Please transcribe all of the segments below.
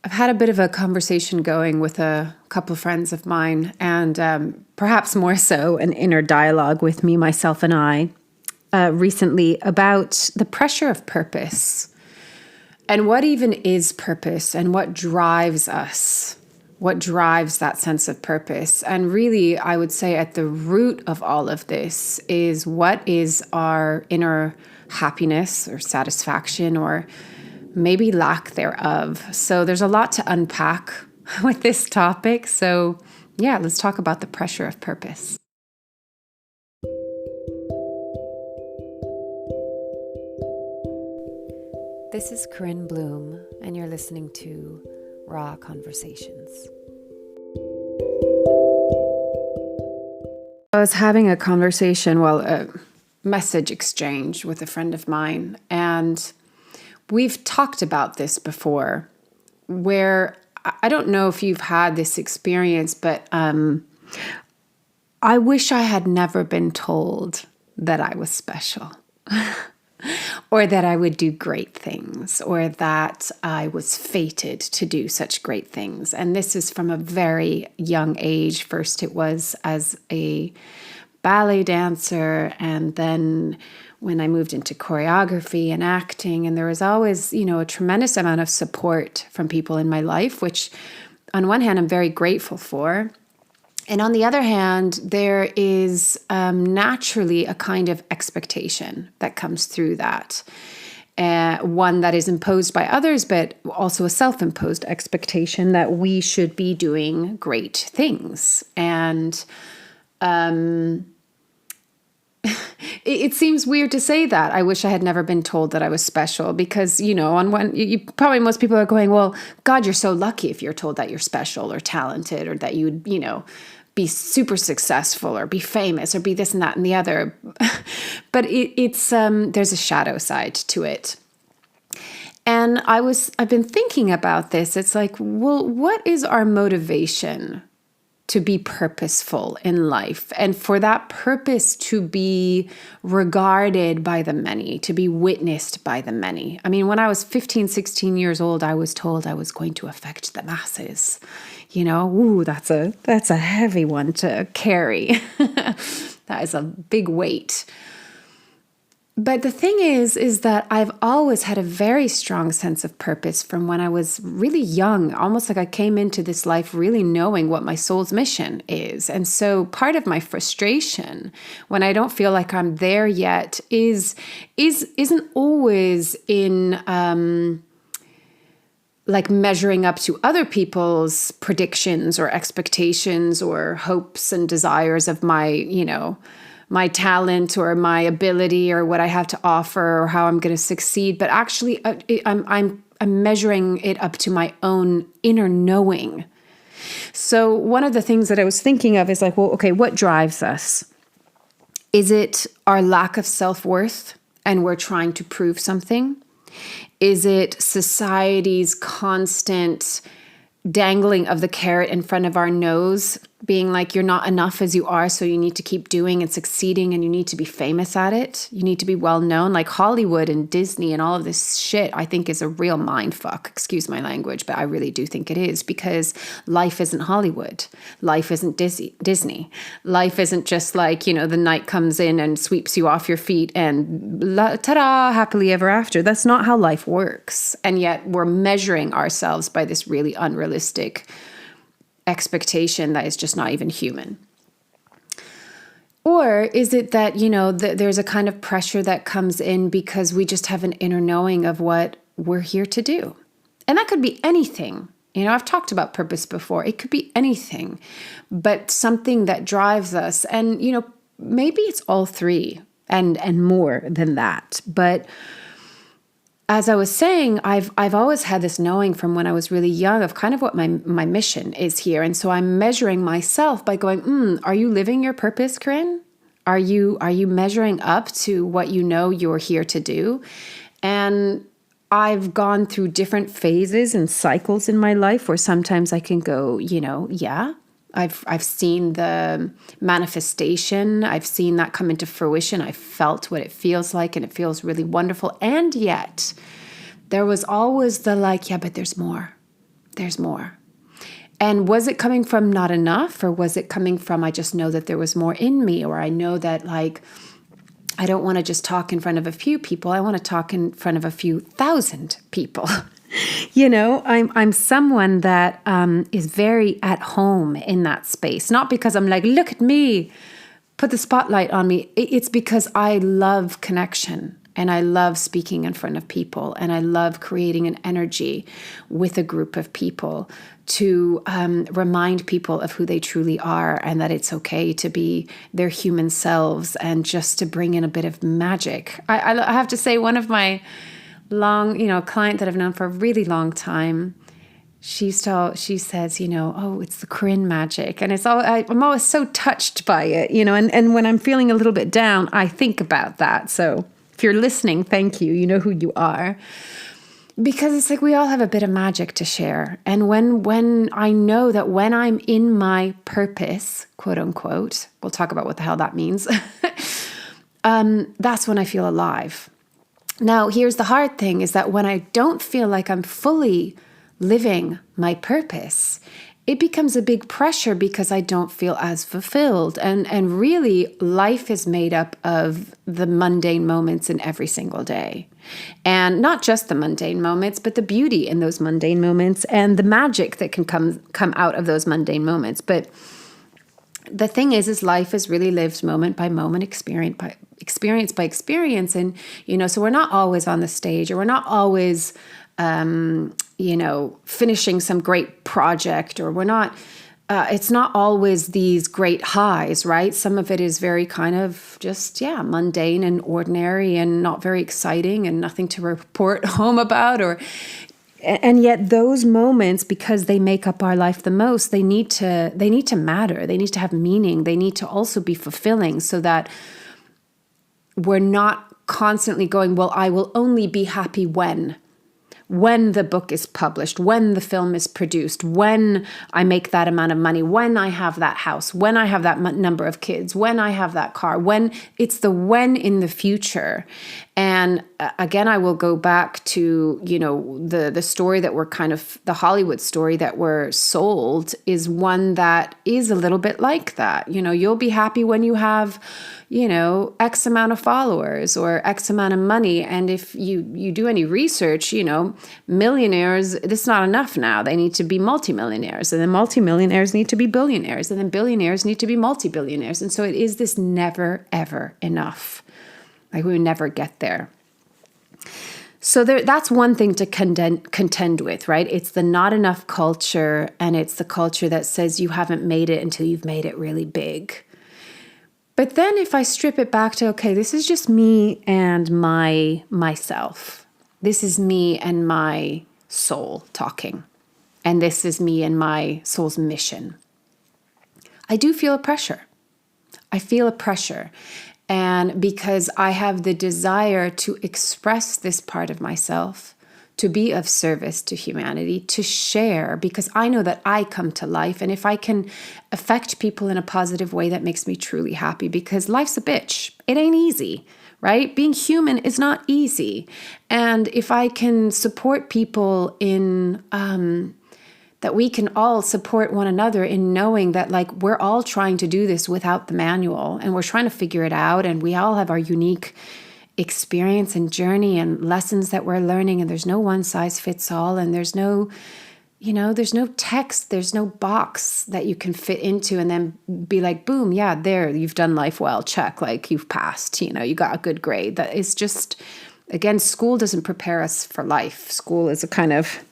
I've had a bit of a conversation going with a couple of friends of mine, and perhaps more so an inner dialogue with me, myself, and I recently about the pressure of purpose and what even is purpose and what drives us, what drives that sense of purpose. And really, I would say at the root of all of this is what is our inner happiness or satisfaction or maybe lack thereof. So there's a lot to unpack with this topic. So yeah, let's talk about the pressure of purpose. This is Corinne Bloom, and you're listening to Raw Conversations. I was having a conversation, a message exchange with a friend of mine, and we've talked about this before, where I don't know if you've had this experience, but I wish I had never been told that I was special or that I would do great things or that I was fated to do such great things. And this is from a very young age. First, it was as a ballet dancer, and then when I moved into choreography and acting, and there was always, a tremendous amount of support from people in my life, which on one hand, I'm very grateful for. And on the other hand, there is naturally a kind of expectation that comes through that. One that is imposed by others, but also a self-imposed expectation that we should be doing great things. And it seems weird to say that. I wish I had never been told that I was special because, on one, probably most people are going, well, God, you're so lucky if you're told that you're special or talented or that you would, be super successful or be famous or be this and that and the other. But it's there's a shadow side to it. And I've been thinking about this. It's like, well, what is our motivation to be purposeful in life and for that purpose to be regarded by the many, to be witnessed by the many? I mean, when I was 15, 16 years old, I was told I was going to affect the masses. That's a heavy one to carry. That is a big weight. But the thing is that I've always had a very strong sense of purpose from when I was really young, almost like I came into this life really knowing what my soul's mission is. And so part of my frustration when I don't feel like I'm there yet isn't always in like measuring up to other people's predictions or expectations or hopes and desires of my talent or my ability or what I have to offer or how I'm going to succeed. But actually, I'm measuring it up to my own inner knowing. So one of the things that I was thinking of is like, well, okay, what drives us? Is it our lack of self-worth and we're trying to prove something? Is it society's constant dangling of the carrot in front of our nose, being like, you're not enough as you are, so you need to keep doing and succeeding and you need to be famous at it. You need to be well known. Like Hollywood and Disney and all of this shit, I think is a real mind fuck. Excuse my language, but I really do think it is, because life isn't Hollywood. Life isn't Disney. Life isn't just like, the night comes in and sweeps you off your feet and ta-da, happily ever after. That's not how life works. And yet we're measuring ourselves by this really unrealistic expectation that is just not even human. Or is it that, there's a kind of pressure that comes in because we just have an inner knowing of what we're here to do? And that could be anything. I've talked about purpose before. It could be anything, but something that drives us. And, maybe it's all three and more than that. But as I was saying, I've always had this knowing from when I was really young of kind of what my mission is here. And so I'm measuring myself by going, are you living your purpose, Corinne? Are you measuring up to what you're here to do? And I've gone through different phases and cycles in my life where sometimes I can go, yeah, I've seen the manifestation. I've seen that come into fruition. I felt what it feels like, and it feels really wonderful. And yet there was always the like, yeah, but there's more. there's more. And was it coming from not enough, or was it coming from, I just know that there was more in me, or I know that like, I don't want to just talk in front of a few people. I want to talk in front of a few thousand people. I'm someone that is very at home in that space. Not because I'm like, look at me, put the spotlight on me. It's because I love connection. And I love speaking in front of people, and I love creating an energy with a group of people to remind people of who they truly are, and that it's okay to be their human selves, and just to bring in a bit of magic. I have to say, one of my client that I've known for a really long time, she says, oh, it's the Corinne magic. And I'm always so touched by it, and when I'm feeling a little bit down, I think about that. So if you're listening, thank you. You know who you are. Because it's like we all have a bit of magic to share. And when I know that when I'm in my purpose, quote unquote, we'll talk about what the hell that means, that's when I feel alive. Now, here's the hard thing, is that when I don't feel like I'm fully living my purpose, it becomes a big pressure because I don't feel as fulfilled. And really, life is made up of the mundane moments in every single day. And not just the mundane moments, but the beauty in those mundane moments and the magic that can come out of those mundane moments. But the thing is life is really lived moment by moment, experience by experience. And, so we're not always on the stage, or we're not always finishing some great project, or we're not, it's not always these great highs, right? Some of it is very kind of just, mundane and ordinary and not very exciting and nothing to report home about, and yet those moments, because they make up our life the most, they need to matter. They need to have meaning. They need to also be fulfilling, so that we're not constantly going, well, I will only be happy when the book is published, when the film is produced, when I make that amount of money, when I have that house, when I have that number of kids, when I have that car, when it's the when in the future. And again, I will go back to, the story that we're kind of, the Hollywood story that we're sold is one that is a little bit like that. You'll be happy when you have, X amount of followers or X amount of money. And if you do any research, millionaires, it's not enough now. They need to be multimillionaires, and then multimillionaires need to be billionaires, and then billionaires need to be multi-billionaires. And so it is this never, ever enough. Like we would never get there. So that's one thing to contend with, right? It's the not enough culture, and it's the culture that says you haven't made it until you've made it really big. But then if I strip it back to, okay, this is just me and myself. This is me and my soul talking. And this is me and my soul's mission. I do feel a pressure. I feel a pressure. And because I have the desire to express this part of myself, to be of service to humanity, to share, because I know that I come to life. And if I can affect people in a positive way, that makes me truly happy, because life's a bitch. It ain't easy, right? Being human is not easy. And if I can support people in, that we can all support one another in knowing that like we're all trying to do this without the manual, and we're trying to figure it out, and we all have our unique experience and journey and lessons that we're learning, and there's no one size fits all, and there's no text, there's no box that you can fit into and then be like, boom, yeah, there, you've done life well, check, like you've passed, you got a good grade. That is just, again, school doesn't prepare us for life. School is a kind of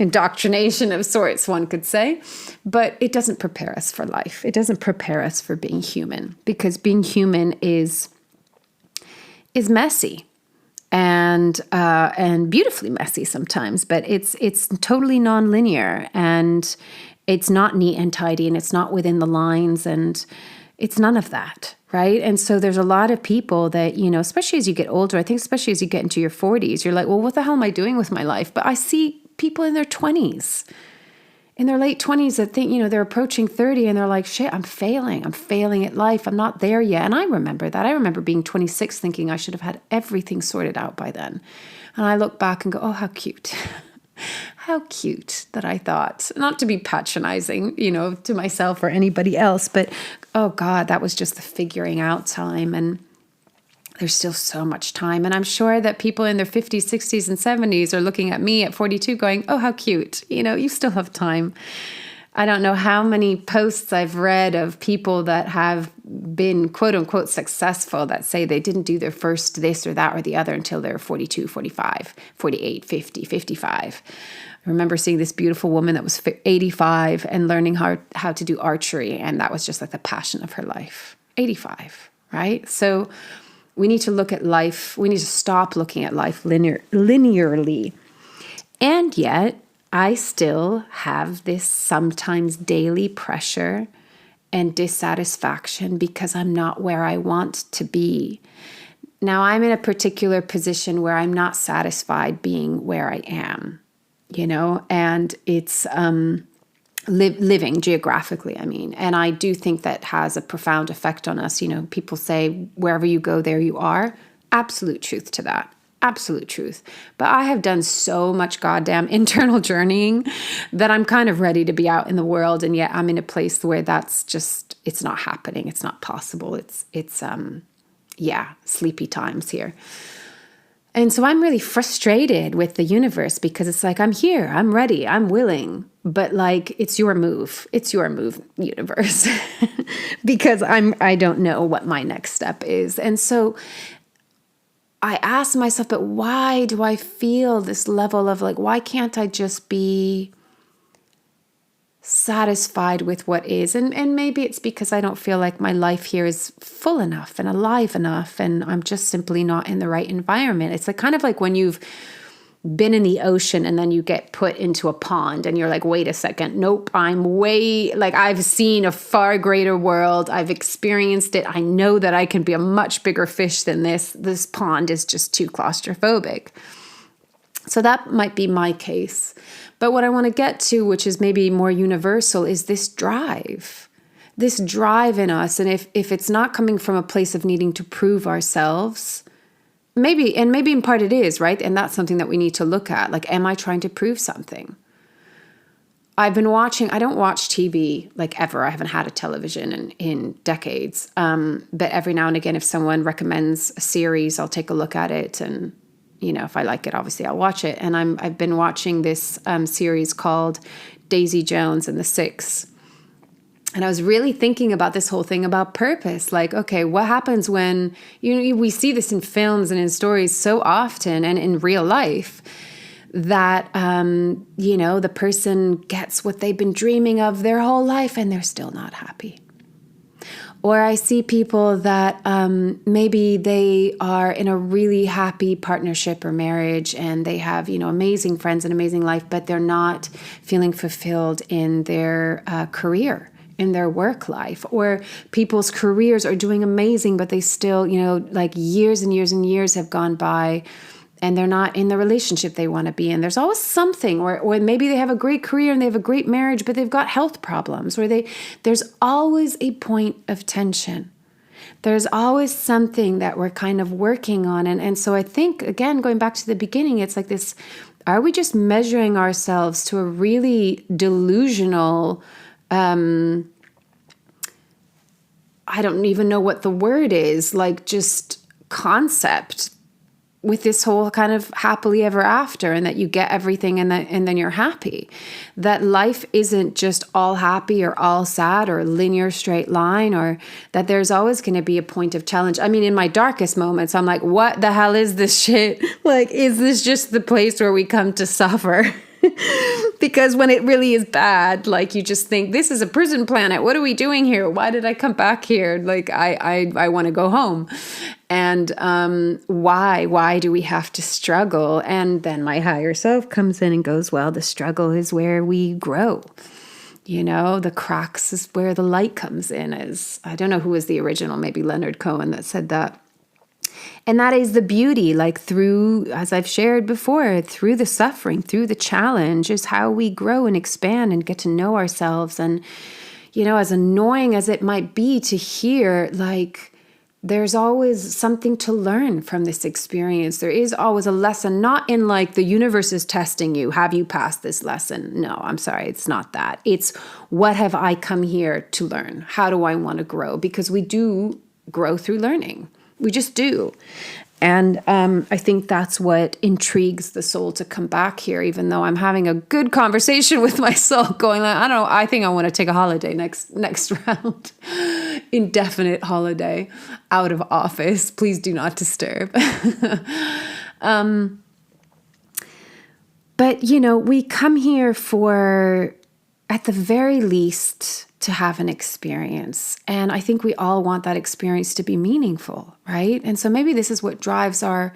indoctrination of sorts, one could say, but it doesn't prepare us for life. It doesn't prepare us for being human, because being human is messy and beautifully messy sometimes, but it's totally nonlinear, and it's not neat and tidy, and it's not within the lines, and it's none of that, right? And so there's a lot of people that, especially as you get older, I think especially as you get into your 40s, you're like, well, what the hell am I doing with my life? But I see people in their 20s, in their late 20s that think, they're approaching 30 and they're like, shit, I'm failing at life. I'm not there yet. And I remember that. I remember being 26 thinking I should have had everything sorted out by then. And I look back and go, oh, how cute. How cute that I thought, not to be patronizing, to myself or anybody else, but oh God, that was just the figuring out time. And there's still so much time. And I'm sure that people in their 50s, 60s, and 70s are looking at me at 42 going, oh, how cute. You still have time. I don't know how many posts I've read of people that have been quote unquote successful that say they didn't do their first this or that or the other until they're 42, 45, 48, 50, 55. I remember seeing this beautiful woman that was 85 and learning how to do archery. And that was just like the passion of her life. 85, right? So we need to look at life. We need to stop looking at life linearly. And yet, I still have this sometimes daily pressure and dissatisfaction because I'm not where I want to be. Now, I'm in a particular position where I'm not satisfied being where I am, and it's living geographically, and I do think that has a profound effect on us. People say, wherever you go, there you are. Absolute truth to that. Absolute truth. But I have done so much goddamn internal journeying that I'm kind of ready to be out in the world. And yet I'm in a place where that's just, it's not happening. It's not possible. It's sleepy times here. And so I'm really frustrated with the universe because it's like, I'm here, I'm ready, I'm willing, but like, it's your move, universe, because I don't know what my next step is. And so I asked myself, but why do I feel this level of like, why can't I just be satisfied with what is? And maybe it's because I don't feel like my life here is full enough and alive enough, and I'm just simply not in the right environment. It's like kind of like when you've been in the ocean and then you get put into a pond and you're like, wait a second, nope, I've seen a far greater world. I've experienced it. I know that I can be a much bigger fish than this. This pond is just too claustrophobic. So that might be my case. But what I want to get to, which is maybe more universal, is this drive in us. And if it's not coming from a place of needing to prove ourselves, maybe in part it is, right? And that's something that we need to look at. Like, am I trying to prove something? I don't watch TV like ever. I haven't had a television in decades. But every now and again, if someone recommends a series, I'll take a look at it. And, if I like it, obviously I'll watch it. And I've been watching this series called Daisy Jones and the Six. And I was really thinking about this whole thing about purpose. Like, okay, what happens when, we see this in films and in stories so often and in real life that, the person gets what they've been dreaming of their whole life and they're still not happy. Or I see people that maybe they are in a really happy partnership or marriage and they have, amazing friends and amazing life, but they're not feeling fulfilled in their career, in their work life. Or people's careers are doing amazing, but they still, like years and years and years have gone by and they're not in the relationship they want to be in. There's always something, or maybe they have a great career and they have a great marriage, but they've got health problems, or there's always a point of tension. There's always something that we're kind of working on. And so I think, again, going back to the beginning, it's like this, are we just measuring ourselves to a really delusional, I don't even know what the word is, like just concept with this whole kind of happily ever after, and that you get everything and then you're happy. That life isn't just all happy or all sad or linear straight line, or that there's always going to be a point of challenge. I mean, in my darkest moments, I'm like, what the hell is this shit? Like, is this just the place where we come to suffer? Because when it really is bad, like you just think, this is a prison planet. What are we doing here? Why did I come back here? Like, I want to go home. And why do we have to struggle? And then my higher self comes in and goes, well, the struggle is where we grow. The cracks is where the light comes in. I don't know who was the original, maybe Leonard Cohen, that said that. And that is the beauty, like through, as I've shared before, through the suffering, through the challenge is how we grow and expand and get to know ourselves. And, as annoying as it might be to hear, like, there's always something to learn from this experience. There is always a lesson, not in like the universe is testing you. Have you passed this lesson? No, I'm sorry. It's not that. It's what have I come here to learn? How do I want to grow? Because we do grow through learning. We just do. And I think that's what intrigues the soul to come back here, even though I'm having a good conversation with my soul going like, I don't know, I think I want to take a holiday next round. Indefinite holiday out of office. Please do not disturb. But, we come here for, at the very least, to have an experience. And I think we all want that experience to be meaningful, right? And so maybe this is what drives our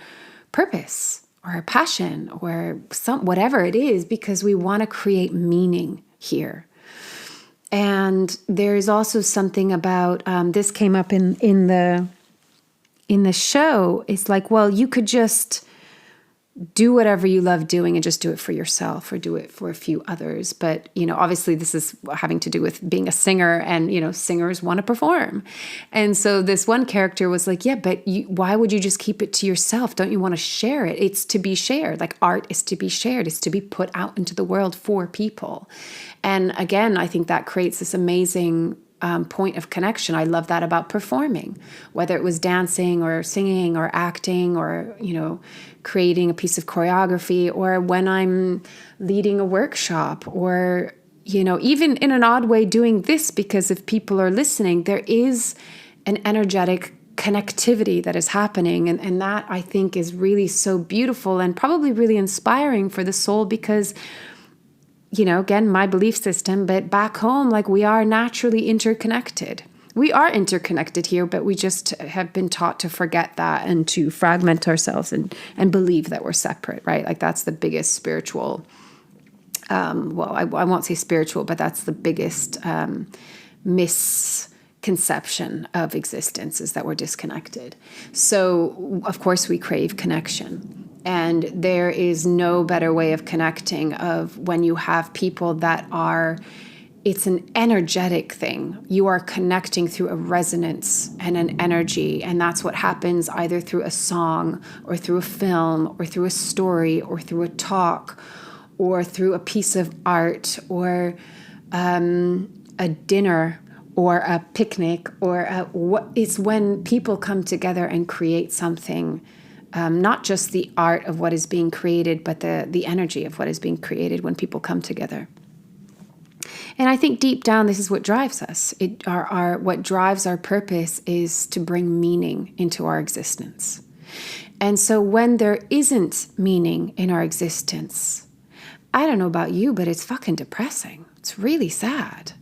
purpose or our passion or whatever it is, because we want to create meaning here. And there's also something about, this came up in the show. It's like, well, you could just do whatever you love doing and just do it for yourself or do it for a few others. But, obviously this is having to do with being a singer and, singers want to perform. And so this one character was like, yeah, but why would you just keep it to yourself? Don't you want to share it? It's to be shared. Like art is to be shared. It's to be put out into the world for people. And again, I think that creates this amazing point of connection. I love that about performing, whether it was dancing or singing or acting or, creating a piece of choreography, or when I'm leading a workshop, or, even in an odd way doing this, because if people are listening, there is an energetic connectivity that is happening. And that I think is really so beautiful and probably really inspiring for the soul, because again, my belief system, but back home, like we are naturally interconnected. We are interconnected here, but we just have been taught to forget that and to fragment ourselves and believe that we're separate, right? Like that's the biggest spiritual, I won't say spiritual, but that's the biggest misconception of existence, is that we're disconnected. So of course we crave connection. And there is no better way of connecting of when you have people that are, it's an energetic thing. You are connecting through a resonance and an energy. And that's what happens either through a song or through a film or through a story or through a talk or through a piece of art or a dinner or a picnic or it's when people come together and create something. Not just the art of what is being created, but the energy of what is being created when people come together. And I think deep down, this is what drives us. What drives our purpose is to bring meaning into our existence. And so when there isn't meaning in our existence, I don't know about you, but it's fucking depressing. It's really sad.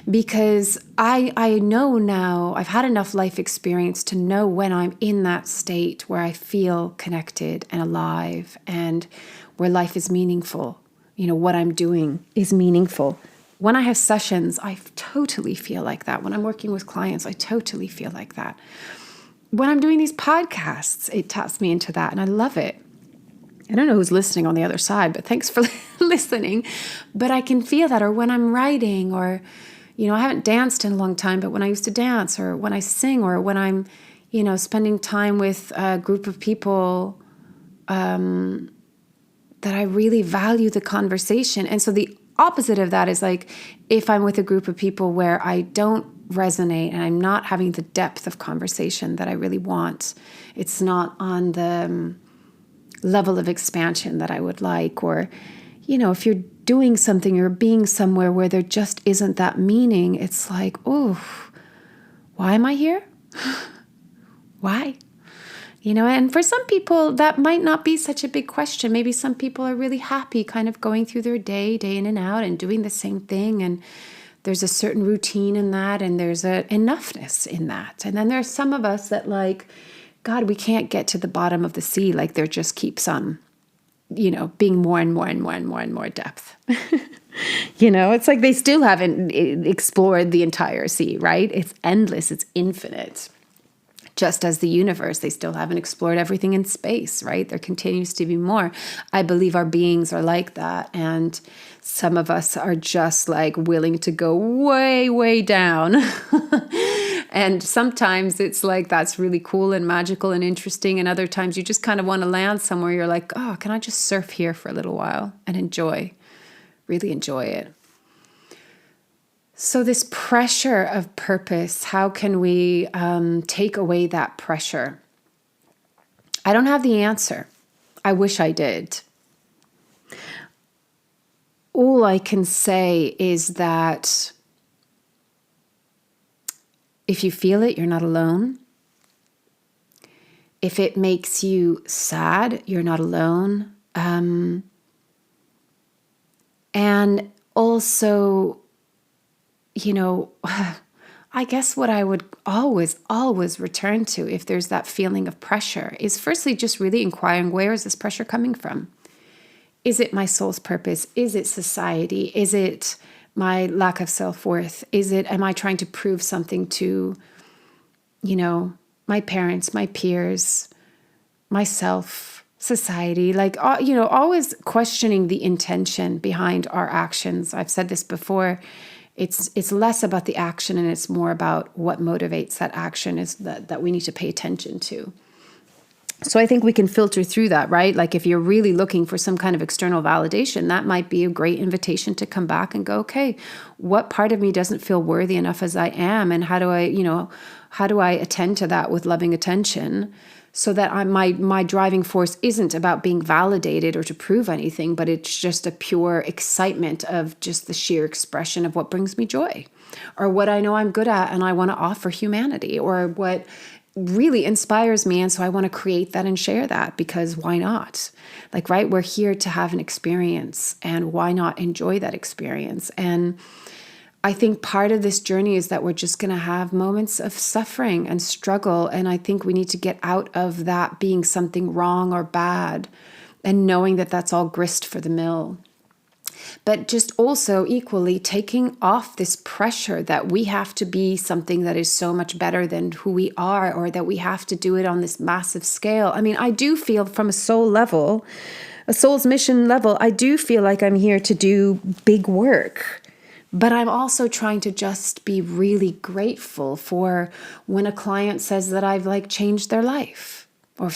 Because I know now, I've had enough life experience to know when I'm in that state where I feel connected and alive and where life is meaningful. What I'm doing is meaningful. When I have sessions, I totally feel like that. When I'm working with clients, I totally feel like that. When I'm doing these podcasts, it taps me into that and I love it. I don't know who's listening on the other side, but thanks for listening. But I can feel that. Or when I'm writing, or I haven't danced in a long time, but when I used to dance, or when I sing, or when I'm, spending time with a group of people that I really value the conversation. And so the opposite of that is like, if I'm with a group of people where I don't resonate and I'm not having the depth of conversation that I really want, it's not on the level of expansion that I would like, or, if you're doing something or being somewhere where there just isn't that meaning, it's like, oh, why am I here? Why? And for some people, that might not be such a big question. Maybe some people are really happy kind of going through their day in and out and doing the same thing. And there's a certain routine in that, and there's a enoughness in that. And then there's some of us that like, God, we can't get to the bottom of the sea. Like there just keeps on, being more and more and more and more and more depth. It's like they still haven't explored the entire sea, right? It's endless. It's infinite. Just as the universe, they still haven't explored everything in space, right? There continues to be more. I believe our beings are like that. And some of us are just like willing to go way, way down And sometimes it's like, that's really cool and magical and interesting. And other times you just kind of want to land somewhere. You're like, oh, can I just surf here for a little while and really enjoy it? So this pressure of purpose, how can we take away that pressure? I don't have the answer. I wish I did. All I can say is that if you feel it, you're not alone. If it makes you sad, you're not alone. And also, I guess what I would always return to if there's that feeling of pressure is firstly just really inquiring, where is this pressure coming from? Is it my soul's purpose? Is it society? Is it my lack of self-worth? Am I trying to prove something to, my parents, my peers, myself, society? Always questioning the intention behind our actions. I've said this before. It's less about the action and it's more about what motivates that action is that we need to pay attention to. So I think we can filter through that, right? Like if you're really looking for some kind of external validation, that might be a great invitation to come back and go, okay, what part of me doesn't feel worthy enough as I am? And how do I attend to that with loving attention so that my driving force isn't about being validated or to prove anything, but it's just a pure excitement of just the sheer expression of what brings me joy or what I know I'm good at and I want to offer humanity, or what really inspires me. And so I want to create that and share that, because why not? Like, right, we're here to have an experience, and why not enjoy that experience? And I think part of this journey is that we're just going to have moments of suffering and struggle. And I think we need to get out of that being something wrong or bad and knowing that that's all grist for the mill. But just also equally taking off this pressure that we have to be something that is so much better than who we are, or that we have to do it on this massive scale. I mean, I do feel from a soul's mission level, I do feel like I'm here to do big work. But I'm also trying to just be really grateful for when a client says that I've changed their life or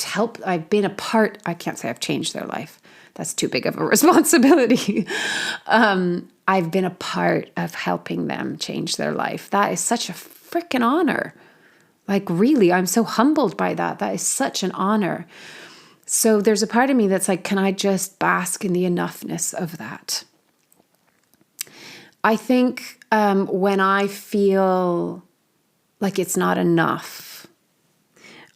I've been a part. I can't say I've changed their life. That's too big of a responsibility. I've been a part of helping them change their life. That is such a freaking honor. Like, really, I'm so humbled by that. That is such an honor. So there's a part of me that's like, can I just bask in the enoughness of that? I think when I feel like it's not enough,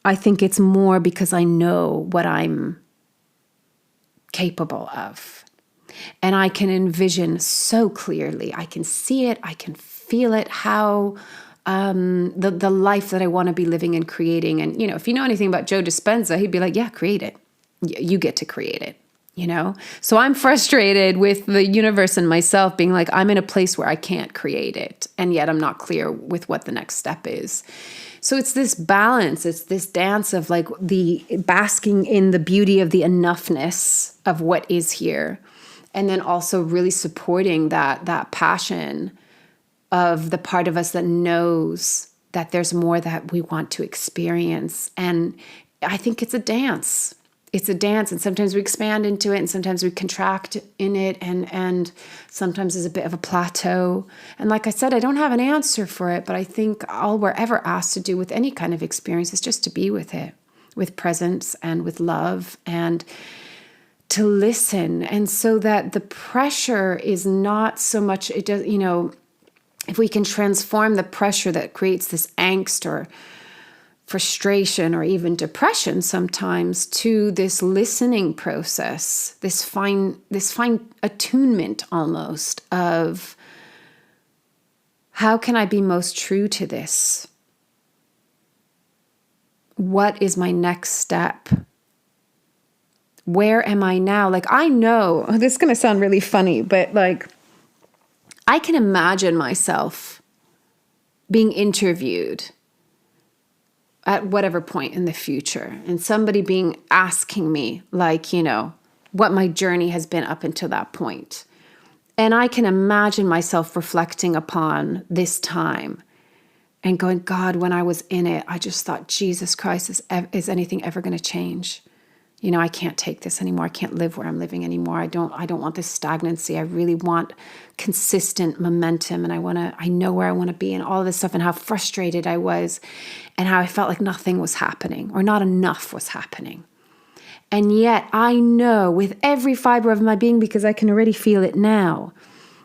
I think it's more because I know what I'm capable of. And I can envision so clearly. I can see it. I can feel it, how the life that I want to be living and creating. And, if you know anything about Joe Dispenza, he'd be like, yeah, create it. You get to create it. So I'm frustrated with the universe and myself being like, I'm in a place where I can't create it. And yet I'm not clear with what the next step is. So it's this balance. It's this dance of the basking in the beauty of the enoughness of what is here. And then also really supporting that passion of the part of us that knows that there's more that we want to experience. And I think it's a dance. It's a dance, and sometimes we expand into it and sometimes we contract in it, and sometimes there's a bit of a plateau. And like I said, I don't have an answer for it, but I think all we're ever asked to do with any kind of experience is just to be with it, with presence and with love, and to listen. And so that the pressure is not so much, it does, if we can transform the pressure that creates this angst or frustration or even depression sometimes to this listening process, this fine attunement almost of how can I be most true to this? What is my next step? Where am I now? I know, this is going to sound really funny, but I can imagine myself being interviewed at whatever point in the future, and somebody asking me what my journey has been up until that point. And I can imagine myself reflecting upon this time and going, God, when I was in it, I just thought, Jesus Christ, is anything ever going to change? You know, I can't take this anymore. I can't live where I'm living anymore. I don't want this stagnancy. I really want consistent momentum, and I know where I want to be, and all of this stuff, and how frustrated I was, and how I felt like nothing was happening or not enough was happening. And yet I know with every fiber of my being, because I can already feel it now,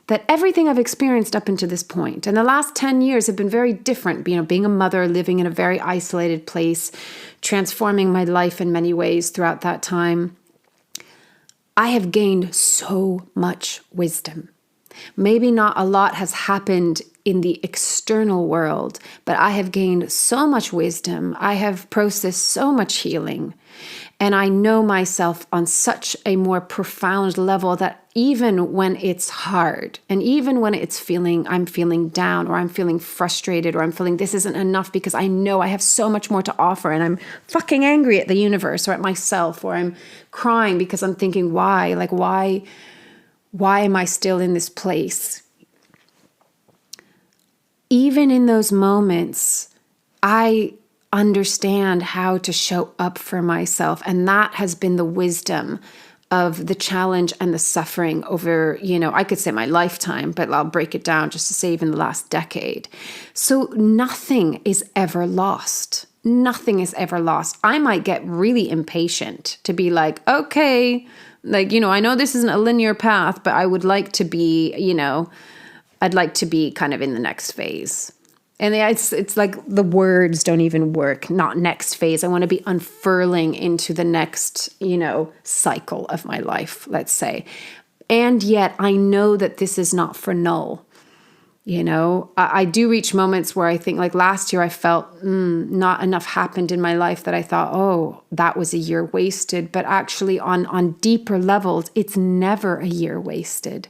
that everything I've experienced up until this point, and the last 10 years have been very different, you know, being a mother, living in a very isolated place, transforming my life in many ways throughout that time. I have gained so much wisdom. Maybe not a lot has happened in the external world, but I have gained so much wisdom. I have processed so much healing. And I know myself on such a more profound level that even when it's hard, and even when I'm feeling down, or I'm feeling frustrated, or I'm feeling this isn't enough, because I know I have so much more to offer, and I'm fucking angry at the universe or at myself, or I'm crying because I'm thinking, why? Like, why am I still in this place? Even in those moments, I understand how to show up for myself. And that has been the wisdom of the challenge and the suffering over, you know, I could say my lifetime, but I'll break it down just to say even the last decade. So nothing is ever lost. Nothing is ever lost. I might get really impatient to be like, okay, like, you know, I know this isn't a linear path, but I would like to be, you know, I'd like to be kind of in the next phase. And it's like the words don't even work, not next phase. I want to be unfurling into the next, you know, cycle of my life, let's say. And yet I know that this is not for null. You know, I do reach moments where I think, like last year, I felt not enough happened in my life that I thought, oh, that was a year wasted. But actually on deeper levels, it's never a year wasted.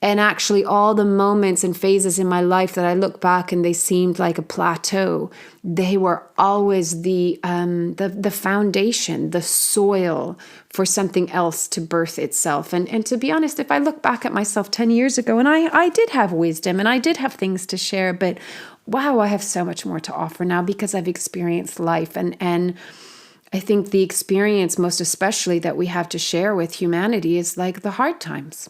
And actually all the moments and phases in my life that I look back and they seemed like a plateau, they were always the foundation, the soil for something else to birth itself. And to be honest, if I look back at myself 10 years ago, and I did have wisdom and I did have things to share, but wow, I have so much more to offer now because I've experienced life. And I think the experience most especially that we have to share with humanity is like the hard times.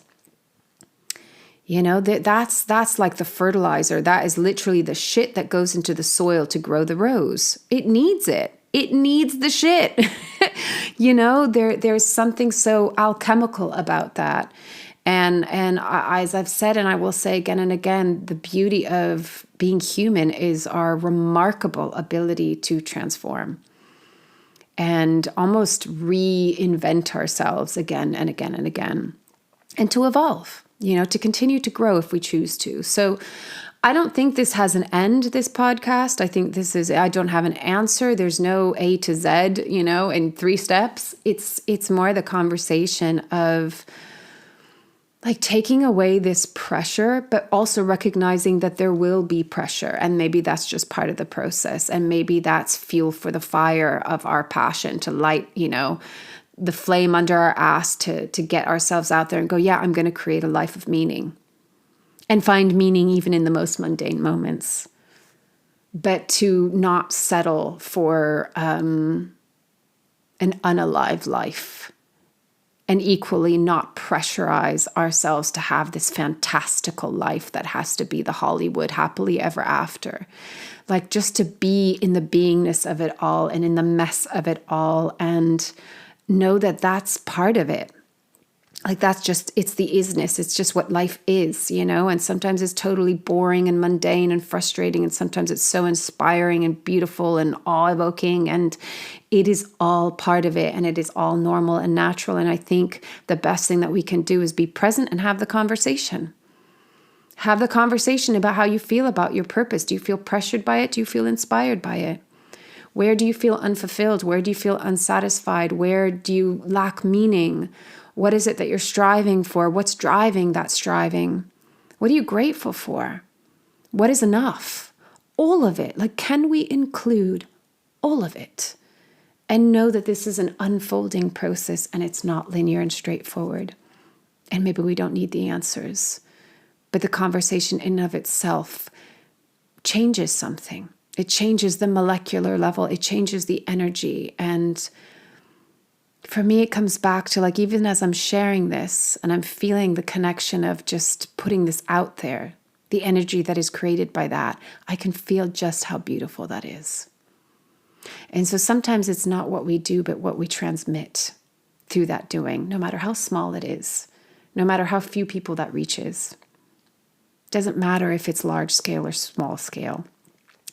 You know, that's like the fertilizer. That is literally the shit that goes into the soil to grow the rose. It needs it. It needs the shit. You know, there's something so alchemical about that. And as I've said, and I will say again and again, the beauty of being human is our remarkable ability to transform and almost reinvent ourselves again and again and again, and to evolve. You know, to continue to grow if we choose to. So I don't think this has an end, this podcast. I think I don't have an answer. There's no A to Z, you know, in 3 steps. It's more the conversation of like taking away this pressure, but also recognizing that there will be pressure. And maybe that's just part of the process. And maybe that's fuel for the fire of our passion to light, you know, the flame under our ass to get ourselves out there and go, yeah, I'm going to create a life of meaning and find meaning even in the most mundane moments, but to not settle for an unalive life, and equally not pressurize ourselves to have this fantastical life that has to be the Hollywood happily ever after. Like just to be in the beingness of it all and in the mess of it all, and know that that's part of it. Like it's the isness. It's just what life is, you know, and sometimes it's totally boring and mundane and frustrating. And sometimes it's so inspiring and beautiful and awe-evoking, and it is all part of it, and it is all normal and natural. And I think the best thing that we can do is be present and have the conversation. Have the conversation about how you feel about your purpose. Do you feel pressured by it? Do you feel inspired by it? Where do you feel unfulfilled? Where do you feel unsatisfied? Where do you lack meaning? What is it that you're striving for? What's driving that striving? What are you grateful for? What is enough? All of it. Like, can we include all of it? And know that this is an unfolding process and it's not linear and straightforward. And maybe we don't need the answers. But the conversation in and of itself changes something. It changes the molecular level. It changes the energy. And for me, it comes back to like, even as I'm sharing this and I'm feeling the connection of just putting this out there, the energy that is created by that, I can feel just how beautiful that is. And so sometimes it's not what we do, but what we transmit through that doing, no matter how small it is, no matter how few people that reaches. Doesn't matter if it's large scale or small scale.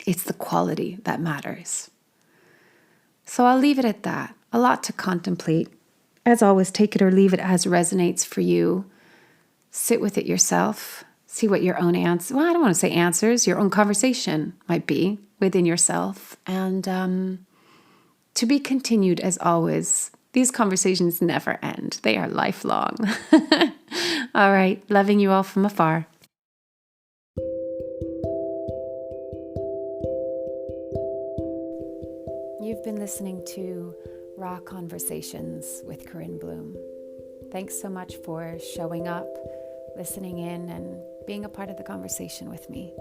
It's the quality that matters. So I'll leave it at that. A lot to contemplate. As always, take it or leave it as resonates for you. Sit with it yourself. See what your own answer, well, I don't want to say answers, your own conversation might be within yourself. And to be continued as always. These conversations never end. They are lifelong. All right. Loving you all from afar. You've been listening to Raw Conversations with Corinne Bloom. Thanks so much for showing up, listening in, and being a part of the conversation with me.